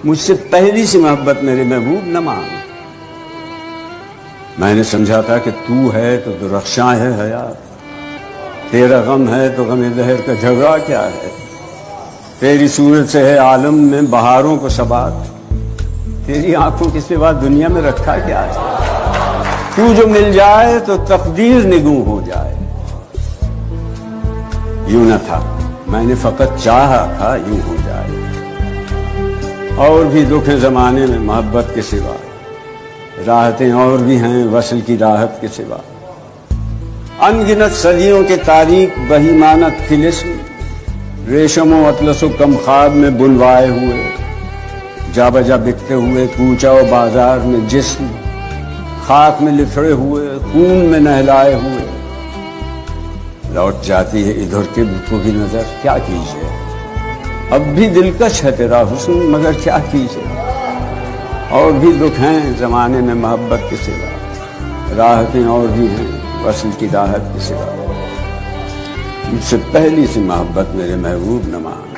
مجھ سے پہلی سی محبت میرے محبوب نہ مانگ۔ میں نے سمجھا تھا کہ تو ہے تو درخشاں ہے حیات، تیرا غم ہے تو غم دہر کا جھگڑا کیا ہے، تیری صورت سے ہے عالم میں بہاروں کو ثبات، تیری آنکھوں کے سوا دنیا میں رکھا کیا ہے، تو جو مل جائے تو تقدیر نگوں ہو جائے۔ یوں نہ تھا، میں نے فقط چاہا تھا یوں ہو جائے۔ اور بھی دکھ ہیں زمانے میں محبت کے سوا، راحتیں اور بھی ہیں وصل کی راحت کے سوا، ان گنت صدیوں کے تاریک بہیمانت طلسم، ریشم و اطلس و کم خواب میں بنوائے ہوئے، جا بجا بکتے ہوئے کوچہ و بازار میں جسم، خاک میں لتھڑے ہوئے خون میں نہلائے ہوئے، لوٹ جاتی ہے ادھر کے کو بھی نظر، کیا کیجیے اب بھی دلکش ہے تیرا حسن مگر کیا کیجیے۔ اور بھی دکھ ہیں زمانے میں محبت کے سوا، راحتیں اور بھی ہیں وصل کی راحت کے سوا، مجھ سے پہلی سی محبت میرے محبوب نہ مان۔